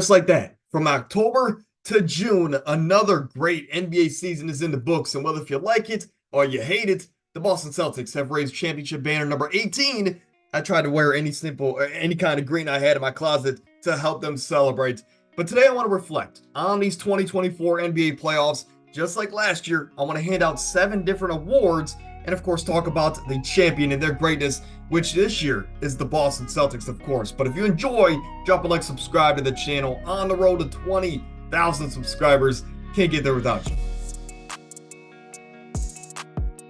Just like that, from October to June, another great NBA season is in the books. And whether if you like it or you hate it, the Boston Celtics have raised championship banner number 18. I tried to wear any kind of green I had in my closet to help them celebrate. But today I want to reflect on these 2024 NBA playoffs. Just like last year, I want to hand out 7 different awards and, of course, talk about the champion and their greatness, which this year is the Boston Celtics, of course. But if you enjoy, drop a like, subscribe to the channel. On the road to 20,000 subscribers. Can't get there without you.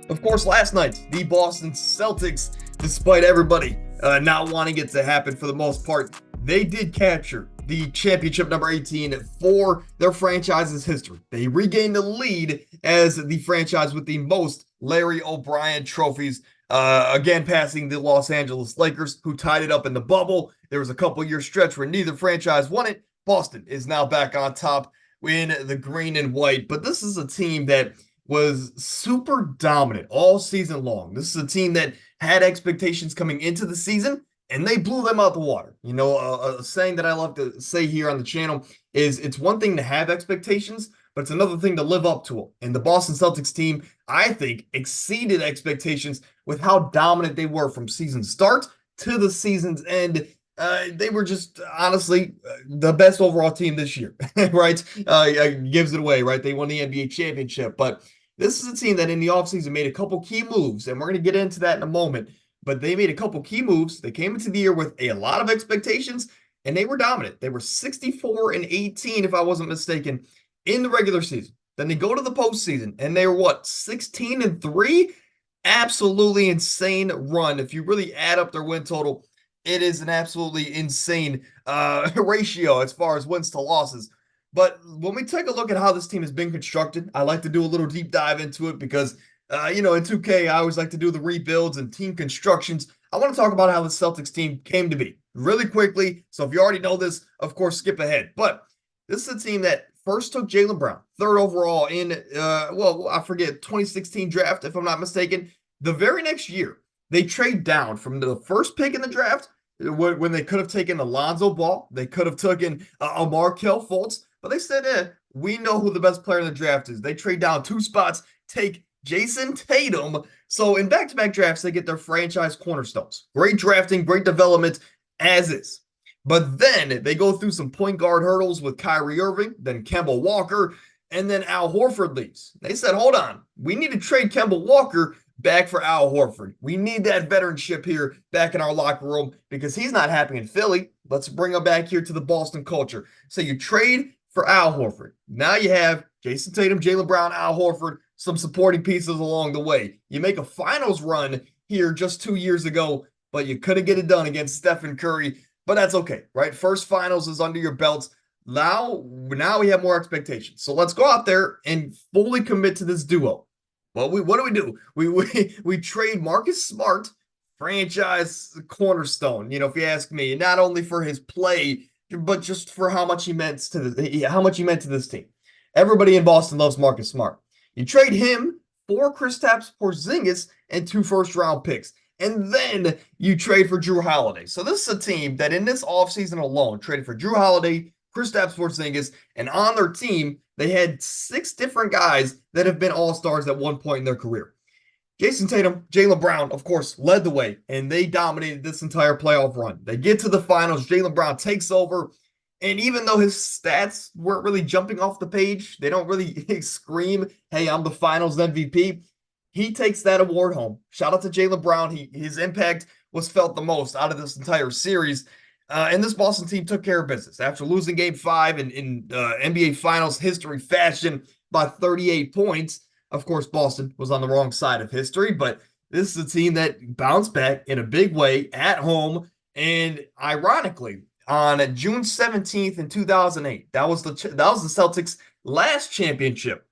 Of course, last night, the Boston Celtics, despite everybody not wanting it to happen for the most part, they did capture the championship number 18 for their franchise's history. They regained the lead as the franchise with the most Larry O'Brien trophies, again passing the Los Angeles Lakers, who tied it up in the bubble. There was a couple-year stretch where neither franchise won it. Boston is now back on top in the green and white, but this is a team that was super dominant all season long. This is a team that had expectations coming into the season, and they blew them out the water. You know, a saying that I love to say here on the channel is it's one thing to have expectations, but it's another thing to live up to them. And the Boston Celtics team, I think, exceeded expectations with how dominant they were from season start to the season's end. They were just honestly the best overall team this year, right? Gives it away, right? They won the NBA championship, but this is a team that in the offseason made a couple key moves, and we're going to get into that in a moment. But they made a couple key moves. They came into the year with a lot of expectations, and they were dominant. They were 64-18, if I wasn't mistaken, in the regular season. Then they go to the postseason, and they were what, 16-3? Absolutely insane run. If you really add up their win total, it is an absolutely insane ratio as far as wins to losses. But when we take a look at how this team has been constructed, I like to do a little deep dive into it because, in 2K, I always like to do the rebuilds and team constructions. I want to talk about how the Celtics team came to be really quickly. So if you already know this, of course, skip ahead. But this is a team that first took Jaylen Brown, 3rd overall in, I forget, 2016 draft, if I'm not mistaken. The very next year, they trade down from the first pick in the draft when they could have taken Alonzo Ball. They could have taken Markelle Fultz. But they said, we know who the best player in the draft is. They trade down 2 spots, take Jason Tatum. So in back-to-back drafts, they get their franchise cornerstones. Great drafting, great development, as is. But then they go through some point guard hurdles with Kyrie Irving, then Kemba Walker, and then Al Horford leaves. They said, hold on, we need to trade Kemba Walker back for Al Horford. We need that veteranship here back in our locker room because he's not happy in Philly. Let's bring him back here to the Boston culture. So you trade for Al Horford. Now you have Jason Tatum, Jaylen Brown, Al Horford, some supporting pieces along the way. You make a finals run here just 2 years ago, but you couldn't get it done against Stephen Curry. But that's okay, right? First finals is under your belts. Now we have more expectations. So let's go out there and fully commit to this duo. Well, what do? We trade Marcus Smart, franchise cornerstone, if you ask me, not only for his play, but just for how much he meant to this team. Everybody in Boston loves Marcus Smart. You trade him for Kristaps Porzingis and 2 first-round picks. And then you trade for Jrue Holiday. So this is a team that in this offseason alone traded for Jrue Holiday, Kristaps Porzingis, and on their team, they had 6 different guys that have been all-stars at one point in their career. Jason Tatum, Jaylen Brown, of course, led the way, and they dominated this entire playoff run. They get to the finals. Jaylen Brown takes over, and even though his stats weren't really jumping off the page, they don't really scream, hey, I'm the finals MVP, he takes that award home. Shout out to Jaylen Brown. His impact was felt the most out of this entire series. And this Boston team took care of business. After losing Game 5 in NBA Finals history fashion by 38 points, of course, Boston was on the wrong side of history, but this is a team that bounced back in a big way at home. And ironically, on June 17th in 2008, that was the Celtics' last championship.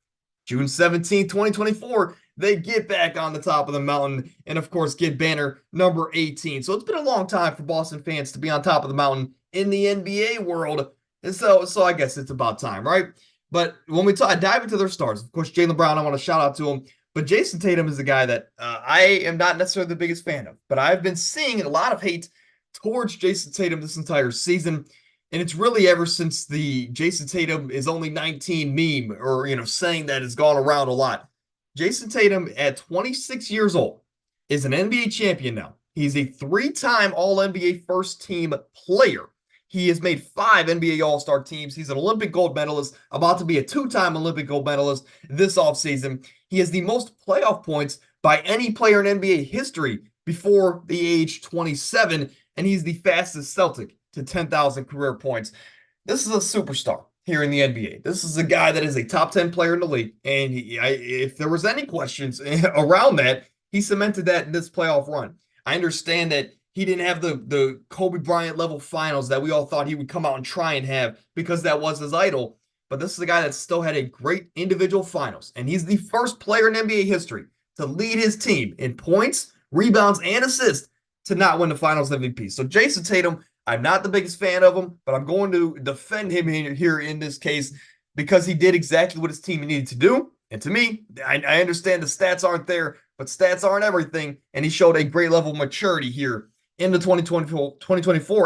June 17th, 2024, they get back on the top of the mountain and, of course, get banner number 18. So it's been a long time for Boston fans to be on top of the mountain in the NBA world. And so I guess it's about time, right? But when we dive into their stars, of course, Jaylen Brown, I want to shout out to him. But Jason Tatum is the guy that I am not necessarily the biggest fan of. But I've been seeing a lot of hate towards Jason Tatum this entire season. And it's really ever since the Jason Tatum is only 19 meme, or, saying that has gone around a lot. Jason Tatum at 26 years old is an NBA champion now. He's a three-time All-NBA first team player. He has made 5 NBA All-Star teams. He's an Olympic gold medalist, about to be a two-time Olympic gold medalist this offseason. He has the most playoff points by any player in NBA history before the age 27, and he's the fastest Celtic to 10,000 career points. This is a superstar here in the NBA. This is a guy that is a top 10 player in the league. And if there was any questions around that, he cemented that in this playoff run. I understand that he didn't have the Kobe Bryant level finals that we all thought he would come out and try and have because that was his idol. But this is a guy that still had a great individual finals. And he's the first player in NBA history to lead his team in points, rebounds, and assists to not win the finals MVP. So Jason Tatum, I'm not the biggest fan of him, but I'm going to defend him here in this case because he did exactly what his team needed to do. And to me, I understand the stats aren't there, but stats aren't everything. And he showed a great level of maturity here in the 2024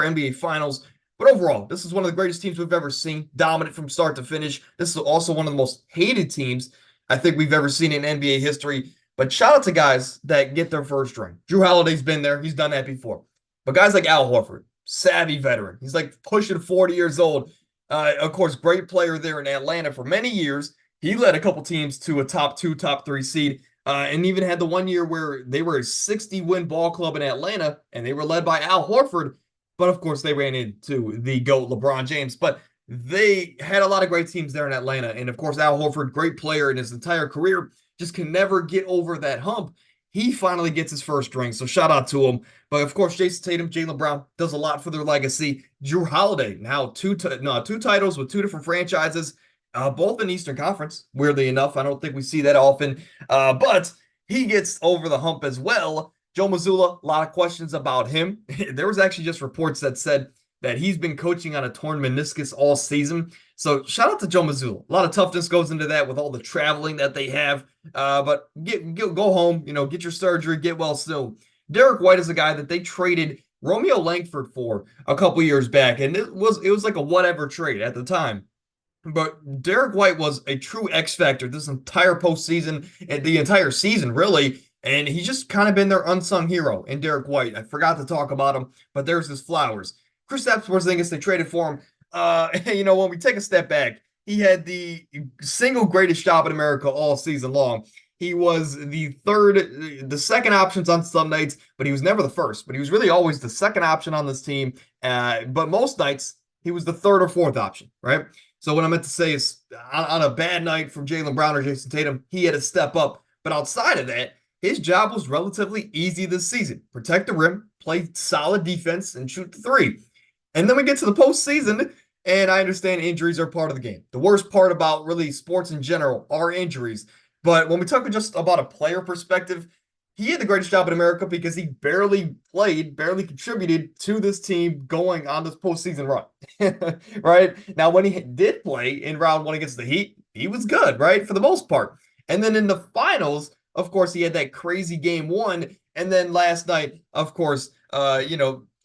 NBA Finals. But overall, this is one of the greatest teams we've ever seen, dominant from start to finish. This is also one of the most hated teams I think we've ever seen in NBA history. But shout out to guys that get their first ring. Jrue Holiday's been there. He's done that before. But guys like Al Horford, savvy veteran. He's like pushing 40 years old. Of course, great player there in Atlanta for many years. He led a couple teams to a top 2, top 3 seed, and even had the one year where they were a 60-win ball club in Atlanta, and they were led by Al Horford. But, of course, they ran into the GOAT, LeBron James. But they had a lot of great teams there in Atlanta. And, of course, Al Horford, great player in his entire career, just can never get over that hump. He finally gets his first ring, so shout out to him. But, of course, Jason Tatum, Jaylen Brown does a lot for their legacy. Jrue Holiday, now two titles with 2 different franchises, both in Eastern Conference, weirdly enough. I don't think we see that often, but he gets over the hump as well. Joe Mazzulla, a lot of questions about him. There was actually just reports that said that he's been coaching on a torn meniscus all season. So shout out to Joe Mazzulla. A lot of toughness goes into that with all the traveling that they have. But go home, get your surgery, get well soon. Derek White is a guy that they traded Romeo Langford for a couple years back, and it was like a whatever trade at the time. But Derek White was a true X factor this entire postseason and the entire season, really. And he's just kind of been their unsung hero in Derek White. I forgot to talk about him, but there's his flowers. Kristaps Porzingis, they traded for him. When we take a step back, he had the single greatest job in America all season long. He was the second options on some nights, but he was never the first. But he was really always the second option on this team. But most nights, he was the third or fourth option, right? So what I meant to say is on a bad night from Jaylen Brown or Jason Tatum, he had to step up. But outside of that, his job was relatively easy this season. Protect the rim, play solid defense, and shoot the three. And then we get to the postseason, and I understand injuries are part of the game. The worst part about really sports in general are injuries. But when we talk just about a player perspective, he had the greatest job in America because he barely played, barely contributed to this team going on this postseason run, right? Now, when he did play in round 1 against the Heat, he was good, right, for the most part. And then in the finals, of course, he had that crazy game 1. And then last night, of course,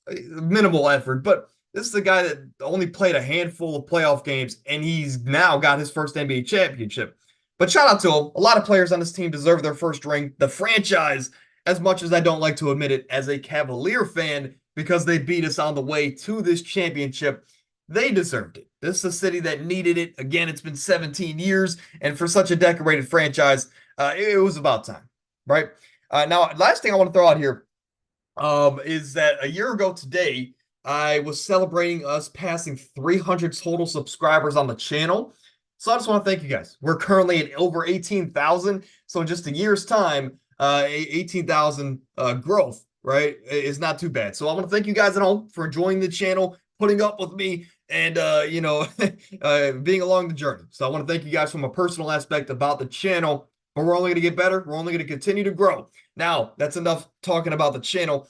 minimal effort. But this is a guy that only played a handful of playoff games, and he's now got his first NBA championship. But shout out to him. A lot of players on this team deserve their first ring. The franchise, as much as I don't like to admit it as a Cavalier fan, because they beat us on the way to this championship, they deserved it. This is a city that needed it. Again, it's been 17 years, and for such a decorated franchise, it was about time, right? Now, last thing I want to throw out here is that a year ago today, I was celebrating us passing 300 total subscribers on the channel. So I just want to thank you guys. We're currently at over 18,000. So in just a year's time, 18,000 growth, right, is not too bad. So I want to thank you guys at home for enjoying the channel, putting up with me, and, being along the journey. So I want to thank you guys from a personal aspect about the channel. But we're only going to get better. We're only going to continue to grow. Now, that's enough talking about the channel.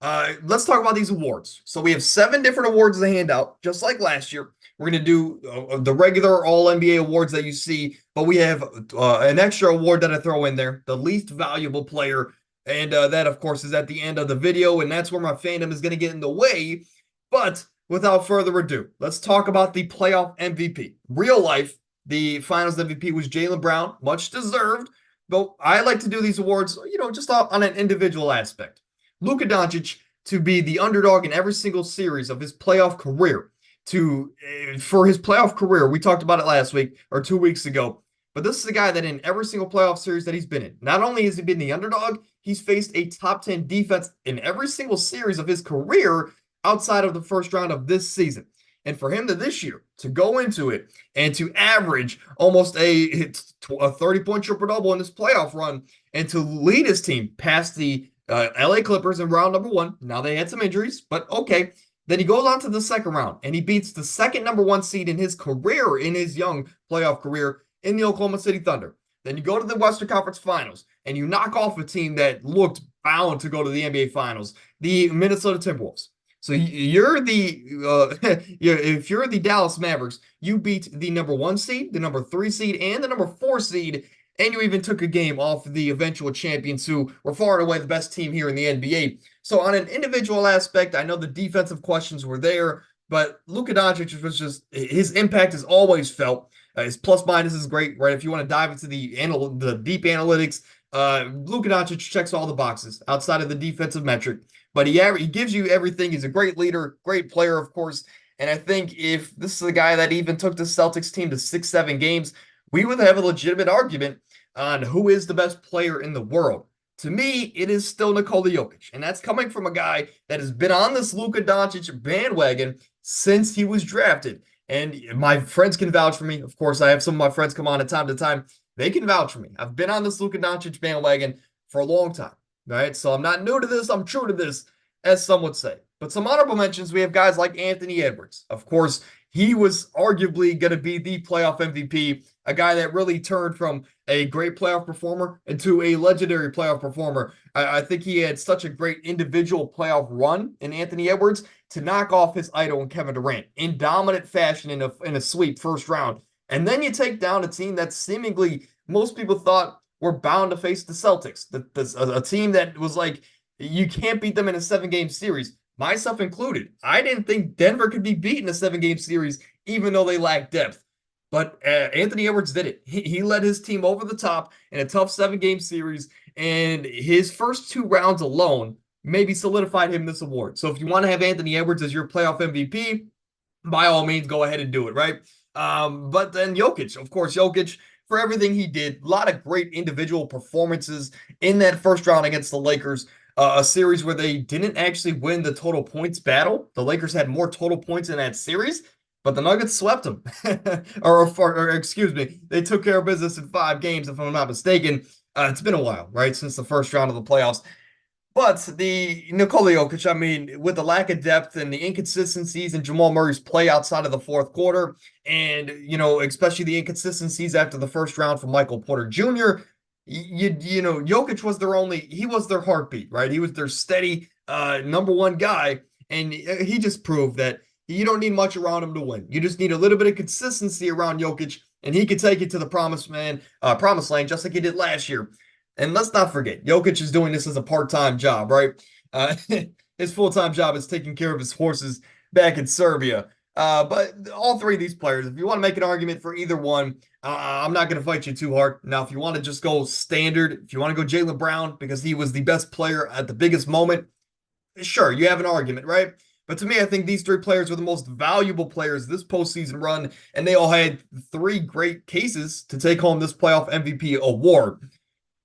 Let's talk about these awards. So we have 7 different awards to hand out, just like last year. We're going to do the regular All-NBA awards that you see, but we have an extra award that I throw in there, the least valuable player, and that, of course, is at the end of the video, and that's where my fandom is going to get in the way. But without further ado, let's talk about the playoff MVP. Real life, the finals MVP was Jaylen Brown, much deserved, but I like to do these awards, just on an individual aspect. Luka Doncic to be the underdog in every single series of his playoff career. For his playoff career, we talked about it last week or 2 weeks ago. But this is a guy that in every single playoff series that he's been in, not only has he been the underdog, he's faced a top 10 defense in every single series of his career outside of the first round of this season. And for him to this year to go into it and to average almost a 30-point triple double in this playoff run and to lead his team past the LA Clippers in round number one. Now they had some injuries, but okay. Then he goes on to the second round and he beats the second number one seed in his career, in his young playoff career, in the Oklahoma City Thunder. Then you go to the Western Conference Finals and you knock off a team that looked bound to go to the NBA Finals, the Minnesota Timberwolves. So you're if you're the Dallas Mavericks, you beat the number one seed, the number three seed, and the number four seed, and you even took a game off the eventual champions who were far and away the best team here in the NBA. So on an individual aspect, I know the defensive questions were there, but Luka Doncic was just, his impact is always felt. His plus minus is great, right? If you want to dive into the deep analytics, Luka Doncic checks all the boxes outside of the defensive metric. But he gives you everything. He's a great leader, great player, of course. And I think if this is a guy that even took the Celtics team to 6-7 games, we would have a legitimate argument on who is the best player in the world. To me, it is still Nikola Jokic. And that's coming from a guy that has been on this Luka Doncic bandwagon since he was drafted. And my friends can vouch for me. Of course, I have some of my friends come on at time to time. They can vouch for me. I've been on this Luka Doncic bandwagon for a long time, right? So I'm not new to this. I'm true to this, as some would say. But some honorable mentions, we have guys like Anthony Edwards. Of course, he was arguably going to be the playoff MVP, a guy that really turned from a great playoff performer into a legendary playoff performer. I think he had such a great individual playoff run in Anthony Edwards to knock off his idol in Kevin Durant in dominant fashion in a sweep first round. And then you take down a team that seemingly most people thought were bound to face the Celtics, a team that was like, you can't beat them in a 7-game series, myself included. I didn't think Denver could be beat in a 7-game series, even though they lacked depth. But Anthony Edwards did it. He led his team over the top in a tough 7-game series, and his first 2 rounds alone maybe solidified him this award. So if you want to have Anthony Edwards as your playoff MVP, by all means, go ahead and do it, right? But then Jokic, of course, Jokic, for everything he did, a lot of great individual performances in that first round against the Lakers, a series where they didn't actually win the total points battle. The Lakers had more total points in that series, but the Nuggets swept them. or excuse me, they took care of business in 5 games, if I'm not mistaken. It's been a while, right, since the first round of the playoffs. But the Nikola Jokic, I mean, with the lack of depth and the inconsistencies in Jamal Murray's play outside of the fourth quarter, and, especially the inconsistencies after the first round from Michael Porter Jr., Jokic was he was their heartbeat, right? He was their steady number one guy, and he just proved that you don't need much around him to win. You just need a little bit of consistency around Jokic, and he could take it to the promised land, just like he did last year. And let's not forget, Jokic is doing this as a part-time job, right? His full-time job is taking care of his horses back in Serbia. But all 3 of these players, if you want to make an argument for either one, I'm not going to fight you too hard. Now, if you want to just go standard, if you want to go Jaylen Brown because he was the best player at the biggest moment, sure, you have an argument, right? But to me, I think these 3 players were the most valuable players this postseason run, and they all had 3 great cases to take home this playoff MVP award.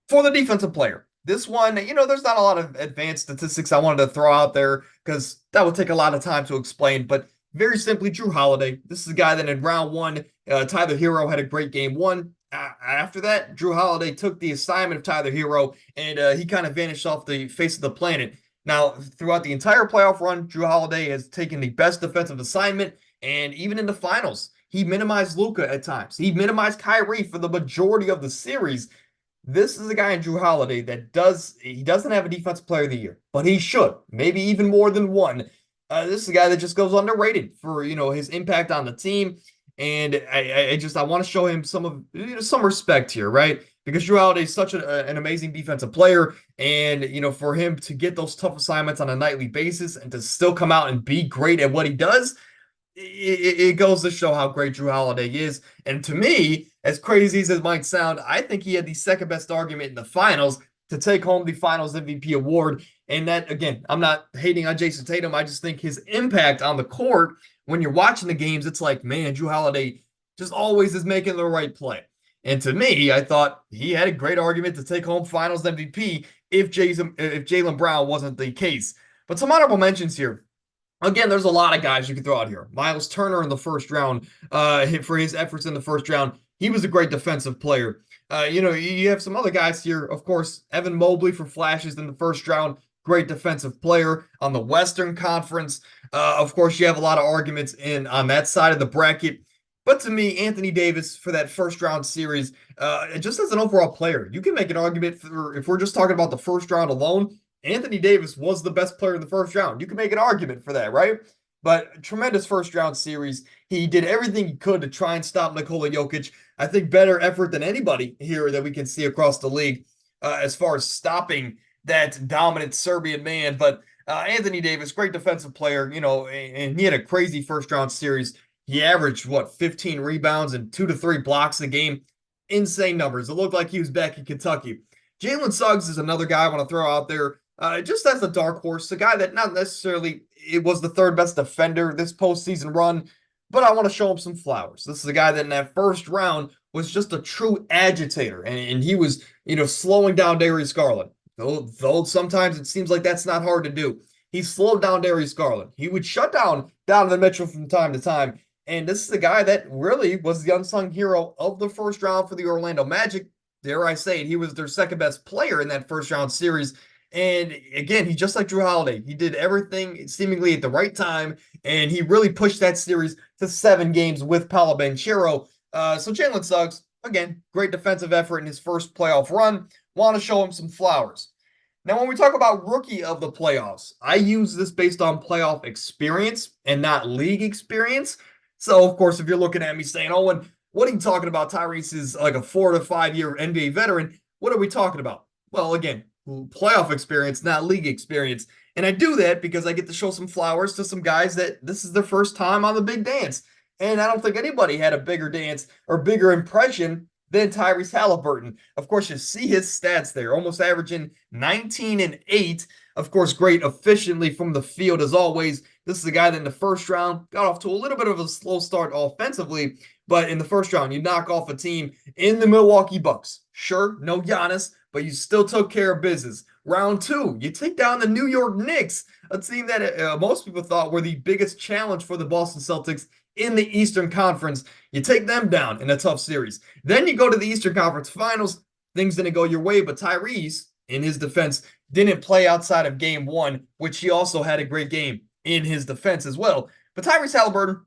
For the defensive player, this one, there's not a lot of advanced statistics I wanted to throw out there because that would take a lot of time to explain, but very simply, Jrue Holiday. This is a guy that in round 1, Tyler Hero had a great game 1. After that, Jrue Holiday took the assignment of Tyler Hero, and he kind of vanished off the face of the planet. Now, throughout the entire playoff run, Jrue Holiday has taken the best defensive assignment, and even in the finals, he minimized Luka at times. He minimized Kyrie for the majority of the series. This is a guy in Jrue Holiday that doesn't have a defensive player of the year, but he should, maybe even more than one. This is a guy that just goes underrated for, his impact on the team. And I want to show him some respect here, right? because Drew Holiday is such an amazing defensive player. And, for him to get those tough assignments on a nightly basis and to still come out and be great at what he does, it goes to show how great Drew Holiday is. And to me, as crazy as it might sound, I think he had the second best argument in the finals to take home the finals MVP award. And that, again, I'm not hating on Jason Tatum. I just think his impact on the court, when you're watching the games, it's like, man, Drew Holiday just always is making the right play. And to me, I thought he had a great argument to take home finals MVP if Jaylen Brown wasn't the case. But some honorable mentions here. Again, there's a lot of guys you can throw out here. Miles Turner in the first round, for his efforts in the first round. He was a great defensive player. You have some other guys here. Of course, Evan Mobley for flashes in the first round. Great defensive player on the Western Conference. Of course, you have a lot of arguments on that side of the bracket. But to me, Anthony Davis for that first round series, just as an overall player, you can make an argument for, if we're just talking about the first round alone, Anthony Davis was the best player in the first round. You can make an argument for that, right? But tremendous first round series. He did everything he could to try and stop Nikola Jokic. I think better effort than anybody here that we can see across the league as far as stopping that dominant Serbian man. But Anthony Davis, great defensive player, and he had a crazy first round series. He averaged, 15 rebounds and 2 to 3 blocks a game. Insane numbers. It looked like he was back in Kentucky. Jalen Suggs is another guy I want to throw out there. Just as a dark horse, a guy that not necessarily it was the third best defender this postseason run, but I want to show him some flowers. This is a guy that in that first round was just a true agitator, and he was, slowing down Darius Garland. Though sometimes it seems like that's not hard to do. He slowed down Darius Garland. He would shut down Donovan Mitchell from time to time, and this is the guy that really was the unsung hero of the first round for the Orlando Magic. Dare I say it, he was their second best player in that first round series. And again, he's just like Drew Holiday. He did everything seemingly at the right time, and he really pushed that series to 7 games with Paolo Banchero. So Jalen Suggs, again, great defensive effort in his first playoff run. Want to show him some flowers. Now, when we talk about rookie of the playoffs, I use this based on playoff experience and not league experience. So, of course, if you're looking at me saying, Owen, what are you talking about? Tyrese is like a 4 to 5 year NBA veteran. What are we talking about? Well, again, playoff experience, not league experience. And I do that because I get to show some flowers to some guys that this is their first time on the big dance. And I don't think anybody had a bigger dance or bigger impression than Tyrese Halliburton. Of course, you see his stats there, almost averaging 19 and 8. Of course, great efficiently from the field as always. This is a guy that in the first round got off to a little bit of a slow start offensively, but in the first round, you knock off a team in the Milwaukee Bucks. Sure, no Giannis, but you still took care of business. Round 2, you take down the New York Knicks, a team that most people thought were the biggest challenge for the Boston Celtics in the Eastern Conference. You take them down in a tough series. Then you go to the Eastern Conference Finals. Things didn't go your way, but Tyrese, in his defense, didn't play outside of game 1, which he also had a great game in his defense as well. But Tyrese Halliburton,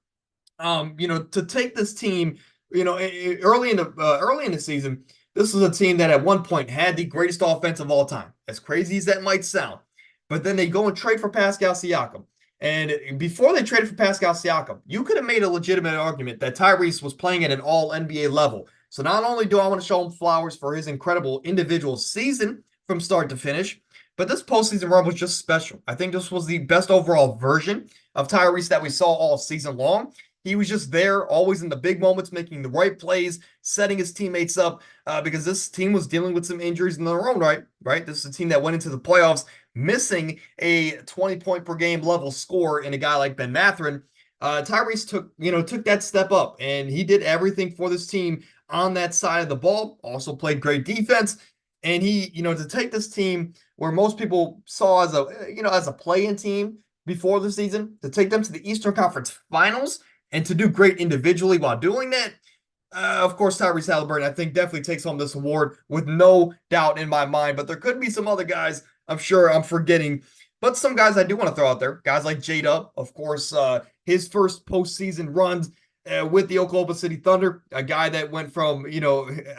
to take this team, early in the season, this was a team that at one point had the greatest offense of all time. As crazy as that might sound. But then they go and trade for Pascal Siakam. And before they traded for Pascal Siakam, you could have made a legitimate argument that Tyrese was playing at an all-NBA level. So not only do I want to show him flowers for his incredible individual season from start to finish, but this postseason run was just special. I think this was the best overall version of Tyrese that we saw all season long. He was just there, always in the big moments, making the right plays, setting his teammates up, because this team was dealing with some injuries in their own right. This is a team that went into the playoffs missing a 20-point-per-game level score in a guy like Ben Mathurin. Tyrese took that step up, and he did everything for this team on that side of the ball. Also played great defense, and he, to take this team where most people saw as a play-in team before the season, to take them to the Eastern Conference Finals. And to do great individually while doing that, of course, Tyrese Halliburton, I think, definitely takes home this award with no doubt in my mind. But there could be some other guys I'm sure I'm forgetting. But some guys I do want to throw out there. Guys like J-Dub, of course, his first postseason runs with the Oklahoma City Thunder. A guy that went from,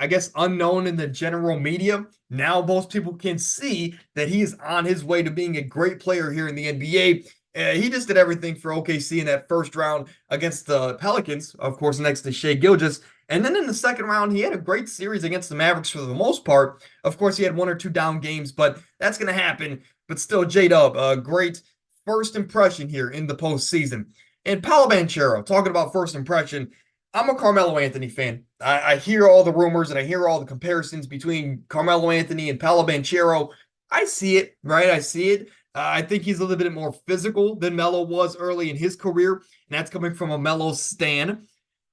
I guess, unknown in the general media. Now most people can see that he is on his way to being a great player here in the NBA. He just did everything for OKC in that first round against the Pelicans, of course, next to Shea Gilgeous. And then in the second round, he had a great series against the Mavericks for the most part. Of course, he had one or two down games, but that's going to happen. But still, J-Dub, a great first impression here in the postseason. And Paolo Banchero, talking about first impression, I'm a Carmelo Anthony fan. I hear all the rumors and I hear all the comparisons between Carmelo Anthony and Paolo Banchero. I see it, right? I see it. I think he's a little bit more physical than Melo was early in his career, and that's coming from a Melo stan.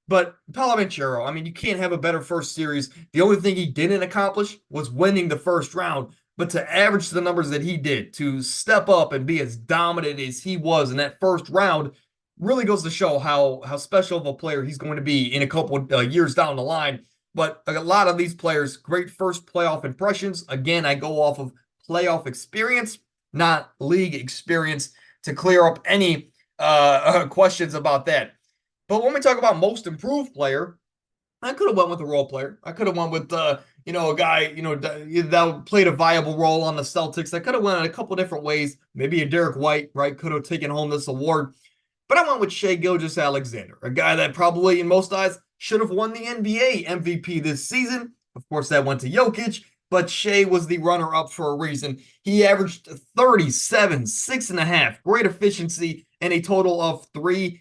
But Paolo Banchero, I mean, you can't have a better first series. The only thing he didn't accomplish was winning the first round. But to average the numbers that he did, to step up and be as dominant as he was in that first round, really goes to show how special of a player he's going to be in a couple years down the line. But a lot of these players, great first playoff impressions. Again, I go off of playoff experience, not league experience, to clear up any questions about that. But when we talk about most improved player, I could have went with a role player. I could have went with a guy that played a viable role on the Celtics. I could have went in a couple different ways. Maybe a Derek White, right, could have taken home this award. But I went with Shai Gilgeous-Alexander, a guy that probably in most eyes should have won the NBA MVP this season. Of course, that went to Jokic, but Shai was the runner-up for a reason. He averaged 37, 6.5, great efficiency, and a total of 3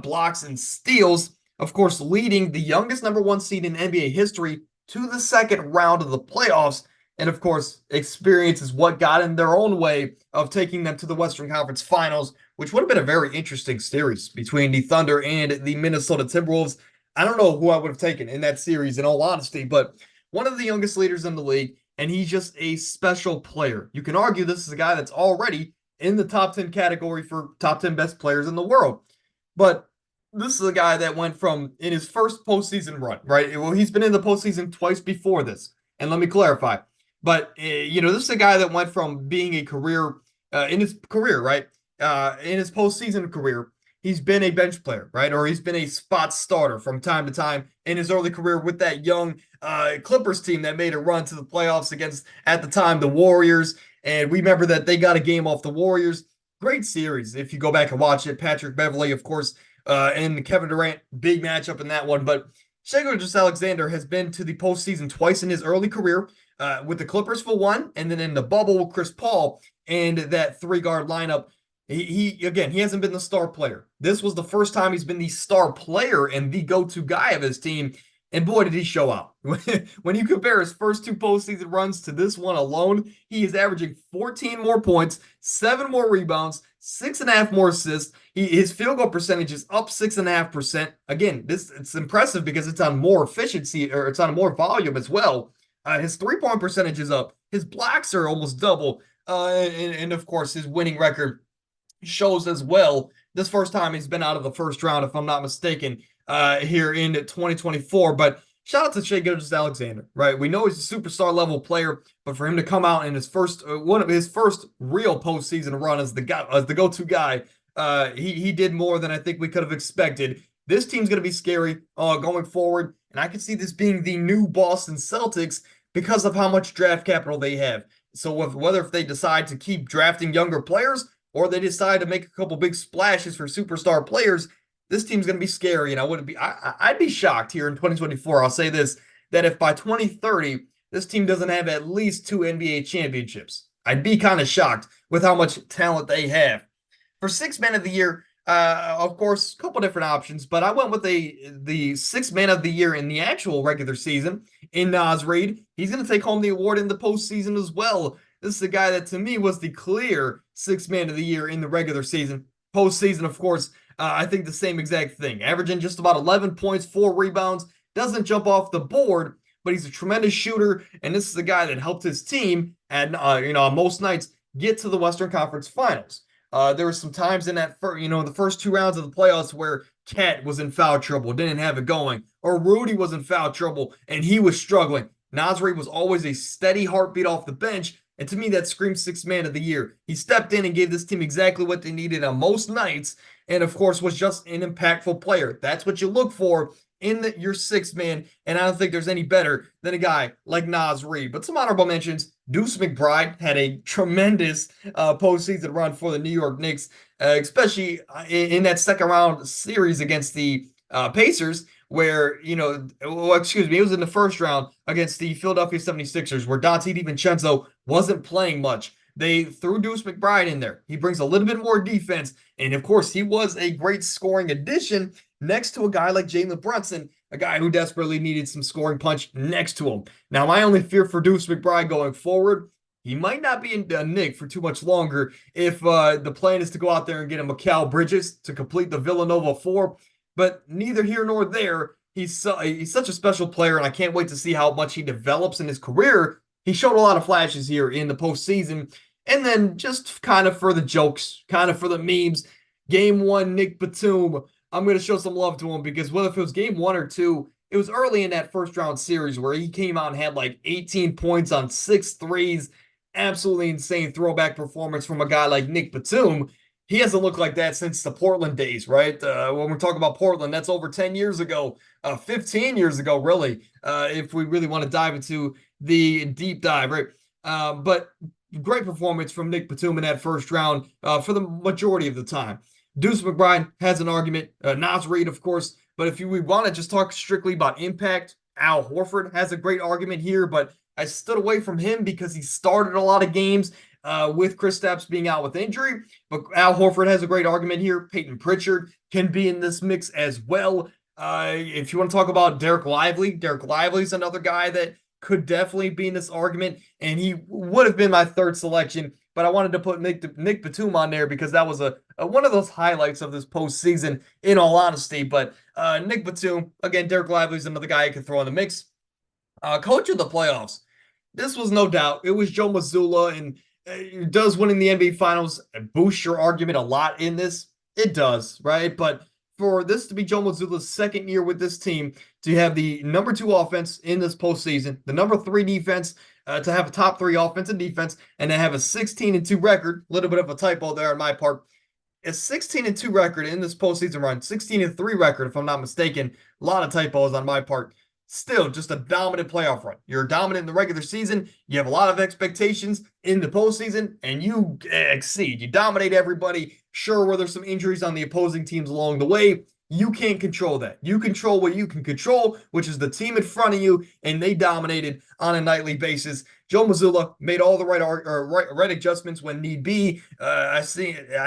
blocks and steals. Of course, leading the youngest number 1 seed in NBA history to the second round of the playoffs. And of course, experience is what got in their own way of taking them to the Western Conference Finals, which would have been a very interesting series between the Thunder and the Minnesota Timberwolves. I don't know who I would have taken in that series, in all honesty, but one of the youngest leaders in the league, and he's just a special player. You can argue this is a guy that's already in the top 10 category for top 10 best players in the world. But this is a guy that went from, in his first postseason run, right? Well, he's been in the postseason twice before this. And let me clarify. But, this is a guy that went from being a career, in his career, right? In his postseason career, he's been a bench player, right? Or he's been a spot starter from time to time in his early career with that young Clippers team that made a run to the playoffs against, at the time, the Warriors. And we remember that they got a game off the Warriors. Great series if you go back and watch it. Patrick Beverley, of course, and Kevin Durant, big matchup in that one. But Shai Gilgeous-Alexander has been to the postseason twice in his early career, with the Clippers for one, and then in the bubble with Chris Paul and that 3-guard lineup. He hasn't been the star player. This was the first time he's been the star player and the go-to guy of his team. And boy, did he show out. When you compare his first 2 postseason runs to this one alone, he is averaging 14 more points, 7 more rebounds, 6.5 more assists. His field goal percentage is up 6.5%. Again, it's impressive because it's on more efficiency, or it's on more volume as well. His 3-point percentage is up. His blocks are almost double. And of course, his winning record shows as well. This first time he's been out of the first round, if I'm not mistaken, here in 2024. But shout out to Shai Gilgeous-Alexander, right? We know he's a superstar level player, but for him to come out in his first, one of his first real postseason run as the go-to guy, he did more than I think we could have expected. This team's going to be scary going forward, and I can see this being the new Boston Celtics because of how much draft capital they have. So whether if they decide to keep drafting younger players or they decide to make a couple big splashes for superstar players, this team's going to be scary. And I'd be shocked here in 2024. I'll say this, that if by 2030 this team doesn't have at least 2 NBA championships, I'd be kind of shocked with how much talent they have. For 6th man of the year, of course, a couple different options, but I went with the 6th man of the year in the actual regular season in Naz Reid. He's going to take home the award in the postseason as well. This is a guy that to me was the clear 6th man of the year in the regular season. Postseason, of course, I think the same exact thing. Averaging just about 11 points, 4 rebounds, doesn't jump off the board, but he's a tremendous shooter, and this is a guy that helped his team, and on most nights, get to the Western Conference Finals. There were some times in that, the first 2 rounds of the playoffs where Cat was in foul trouble, didn't have it going, or Rudy was in foul trouble, and he was struggling. Naz Reid was always a steady heartbeat off the bench, And to me, that screams sixth man of the year. He stepped in and gave this team exactly what they needed on most nights. And of course, was just an impactful player. That's what you look for in your sixth man. And I don't think there's any better than a guy like Nas Reed. But some honorable mentions. Deuce McBride had a tremendous postseason run for the New York Knicks, especially in that second round series against the Pacers, where, excuse me, it was in the first round against the Philadelphia 76ers, where Dante DiVincenzo wasn't playing much. They threw Deuce McBride in there. He brings a little bit more defense. And of course, he was a great scoring addition next to a guy like Jalen Brunson, a guy who desperately needed some scoring punch next to him. Now, my only fear for Deuce McBride going forward, he might not be in Nick for too much longer if the plan is to go out there and get a Mikal Bridges to complete the Villanova 4. But neither here nor there. He's such a special player, and I can't wait to see how much he develops in his career. He showed a lot of flashes here in the postseason. And then just kind of for the jokes, kind of for the memes, game one, Nick Batum, I'm going to show some love to him because whether if it was game 1 or 2, it was early in that first round series where he came out and had like 18 points on 6 threes. Absolutely insane throwback performance from a guy like Nick Batum. He hasn't looked like that since the Portland days, right? When we're talking about Portland, that's over 10 years ago, 15 years ago, really, if we really want to dive into the deep dive, right? But great performance from Nick Batum in that first round for the majority of the time. Deuce McBride has an argument. Nas Reed, of course. But if we want to just talk strictly about impact, Al Horford has a great argument here, but I stood away from him because he started a lot of games with Kristaps being out with injury. But Al Horford has a great argument here. Peyton Pritchard can be in this mix as well. If you want to talk about Derek Lively is another guy that could definitely be in this argument, and he would have been my third selection. But I wanted to put Nick Batum on there because that was a one of those highlights of this postseason, in all honesty. But Nick Batum, again, Derek Lively is another guy I could throw in the mix. Coach of the playoffs. This was no doubt. It was Joe Mazzulla, and does winning the NBA Finals boost your argument a lot in this? It does, right? But for this to be Joe Mazzulla's second year with this team, to have the number 2 offense in this postseason, the number 3 defense, to have a top 3 offense and defense, and to have a 16-2 record, a little bit of a typo there on my part, a 16-2 record in this postseason run, 16-3 record if I'm not mistaken, a lot of typos on my part. Still, just a dominant playoff run. You're dominant in the regular season. You have a lot of expectations in the postseason, and you exceed. You dominate everybody. Sure, where there's some injuries on the opposing teams along the way, you can't control that. You control what you can control, which is the team in front of you, and they dominated on a nightly basis. Joe Mazzulla made all the right adjustments when need be. I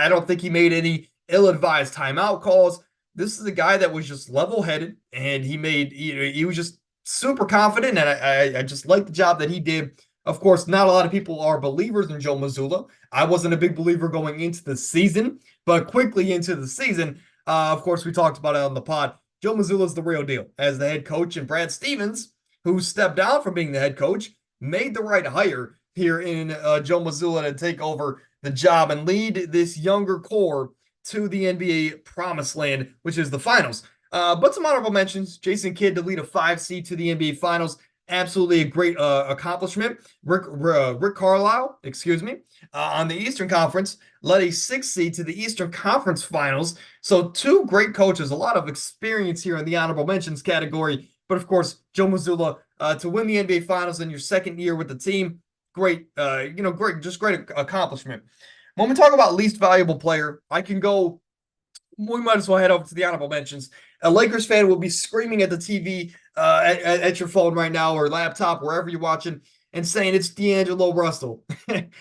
don't think he made any ill-advised timeout calls. This is a guy that was just level-headed, and he was just super confident, and I just like the job that he did. Of course, not a lot of people are believers in Joe Mazzulla. I wasn't a big believer going into the season, but quickly into the season, of course, we talked about it on the pod. Joe Mazzulla is the real deal as the head coach, and Brad Stevens, who stepped down from being the head coach, made the right hire here in Joe Mazzulla to take over the job and lead this younger core to the NBA promised land, which is the finals. But some honorable mentions. Jason Kidd to lead a 5 seed to the NBA finals. Absolutely a great accomplishment. Rick Carlisle, on the Eastern Conference, led a 6 seed to the Eastern Conference finals. So 2 great coaches, a lot of experience here in the honorable mentions category. But of course, Joe Mazzulla to win the NBA finals in your second year with the team. Great, great accomplishment. When we talk about least valuable player, we might as well head over to the honorable mentions. A Lakers fan will be screaming at the TV, at your phone right now or laptop, wherever you're watching, and saying it's D'Angelo Russell.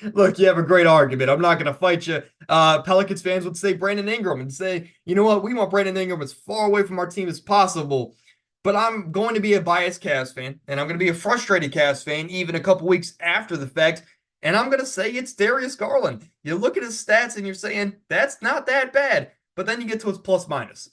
Look, you have a great argument. I'm not going to fight you. Pelicans fans would say Brandon Ingram and say, you know what, we want Brandon Ingram as far away from our team as possible. But I'm going to be a biased Cavs fan, and I'm going to be a frustrated Cavs fan even a couple weeks after the fact. And I'm going to say it's Darius Garland. You look at his stats and you're saying, that's not that bad. But then you get to his plus minus.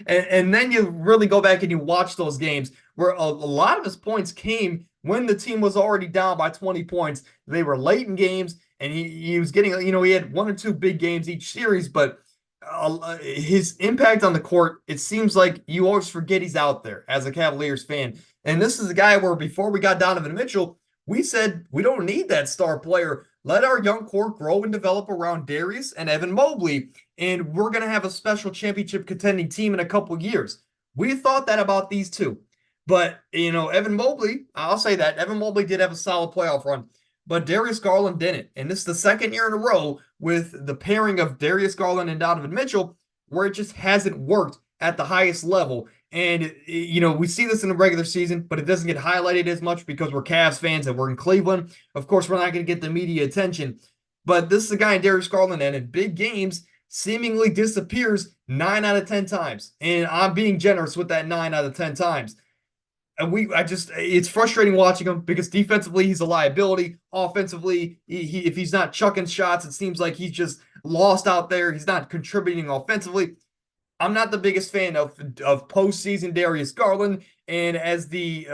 and then you really go back and you watch those games where a lot of his points came when the team was already down by 20 points. They were late in games, and he was getting, he had 1 or 2 big games each series, but his impact on the court, it seems like you always forget he's out there as a Cavaliers fan. And this is a guy where before we got Donovan Mitchell, We said we don't need that star player. Let our young core grow and develop around Darius and Evan Mobley, and we're going to have a special championship contending team in a couple years. We thought that about these two. But, Evan Mobley, I'll say that. Evan Mobley did have a solid playoff run, but Darius Garland didn't. And this is the second year in a row with the pairing of Darius Garland and Donovan Mitchell where it just hasn't worked at the highest level. And, we see this in the regular season, but it doesn't get highlighted as much because we're Cavs fans and we're in Cleveland. Of course, we're not going to get the media attention. But this is a guy in Darius Garland, and in big games, seemingly disappears 9 out of 10 times. And I'm being generous with that 9 out of 10 times. And it's frustrating watching him because defensively, he's a liability. Offensively, if he's not chucking shots, it seems like he's just lost out there. He's not contributing offensively. I'm not the biggest fan of postseason Darius Garland. And as the,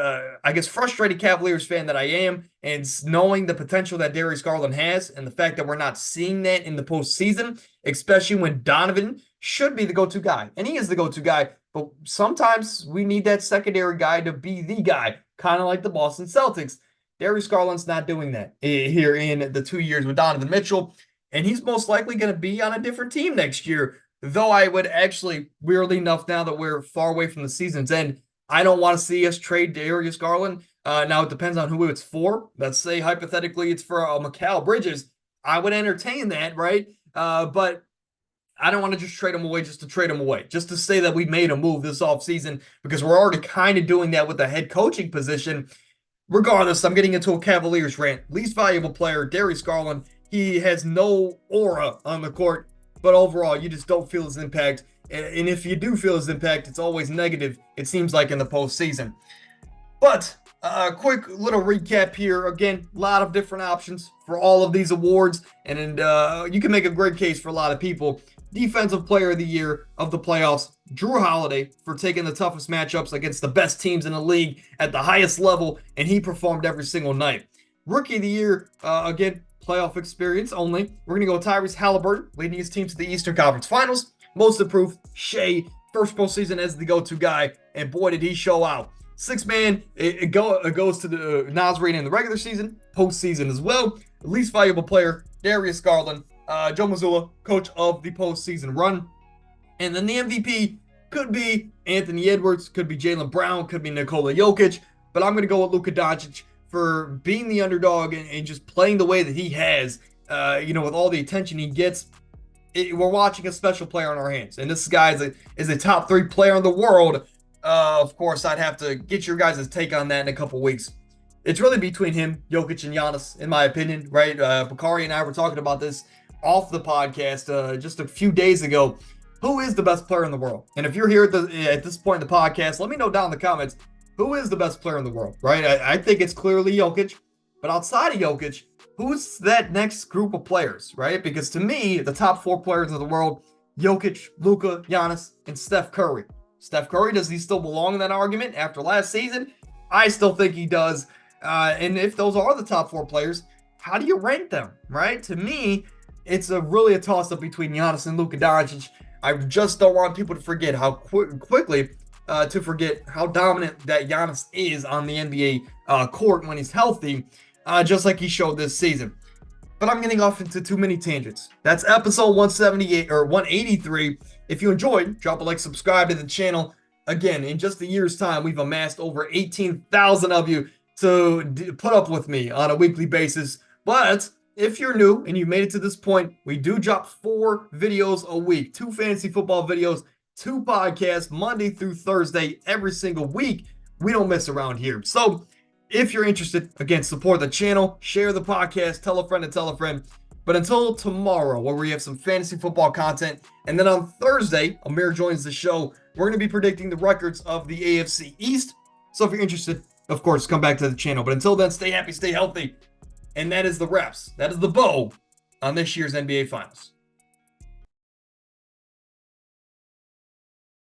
frustrated Cavaliers fan that I am, and knowing the potential that Darius Garland has and the fact that we're not seeing that in the postseason, especially when Donovan should be the go-to guy. And he is the go-to guy. But sometimes we need that secondary guy to be the guy, kind of like the Boston Celtics. Darius Garland's not doing that here in the 2 years with Donovan Mitchell. And he's most likely going to be on a different team next year. Though I would actually, weirdly enough, now that we're far away from the season's end, I don't want to see us trade Darius Garland. Now, it depends on who it's for. Let's say, hypothetically, it's for Mikal Bridges. I would entertain that, right? But I don't want to just trade him away just to trade him away, just to say that we made a move this offseason, because we're already kind of doing that with the head coaching position. Regardless, I'm getting into a Cavaliers rant. Least valuable player, Darius Garland. He has no aura on the court, but overall, you just don't feel his impact. And if you do feel his impact, it's always negative, it seems like, in the postseason. But a quick little recap here. Again, a lot of different options for all of these awards, and you can make a great case for a lot of people. Defensive Player of the Year of the playoffs, Jrue Holiday, for taking the toughest matchups against the best teams in the league at the highest level, and he performed every single night. Rookie of the Year, again, playoff experience only. We're going to go Tyrese Halliburton, leading his team to the Eastern Conference Finals. Most improved, Shea, first postseason as the go-to guy, and boy, did he show out. Sixth man, it goes to the Nasri in the regular season, postseason as well. Least valuable player, Darius Garland. Joe Mazzulla, coach of the postseason run. And then the MVP could be Anthony Edwards, could be Jaylen Brown, could be Nikola Jokic, but I'm going to go with Luka Doncic for being the underdog and just playing the way that he has, with all the attention he gets. We're watching a special player on our hands, and this guy is a top 3 player in the world. Of course, I'd have to get your guys' take on that in a couple weeks. It's really between him, Jokic, and Giannis, in my opinion, right? Bakari and I were talking about this off the podcast just a few days ago. Who is the best player in the world? And if you're here at this point in the podcast, let me know down in the comments, who is the best player in the world, right? I think it's clearly Jokic, but outside of Jokic, who's that next group of players, right? Because to me, the top 4 players in the world, Jokic, Luka, Giannis, and Steph Curry. Steph Curry, does he still belong in that argument after last season? I still think he does. And if those are the top 4 players, how do you rank them, right? To me, it's really a toss-up between Giannis and Luka Doncic. I just don't want people to forget how quickly forget how dominant that Giannis is on the NBA court when he's healthy, just like he showed this season. But I'm getting off into too many tangents. That's episode 178 or 183. If you enjoyed, drop a like, subscribe to the channel. Again, in just a year's time, we've amassed over 18,000 of you to put up with me on a weekly basis. But if you're new and you made it to this point, we do drop 4 videos a week, 2 fantasy football videos, 2 podcasts, Monday through Thursday, every single week. We don't mess around here. So if you're interested, again, support the channel, share the podcast, tell a friend to tell a friend. But until tomorrow, where we have some fantasy football content, and then on Thursday, Amir joins the show, we're going to be predicting the records of the AFC East. So if you're interested, of course, come back to the channel. But until then, stay happy, stay healthy. And that is the wraps. That is the bow on this year's NBA Finals.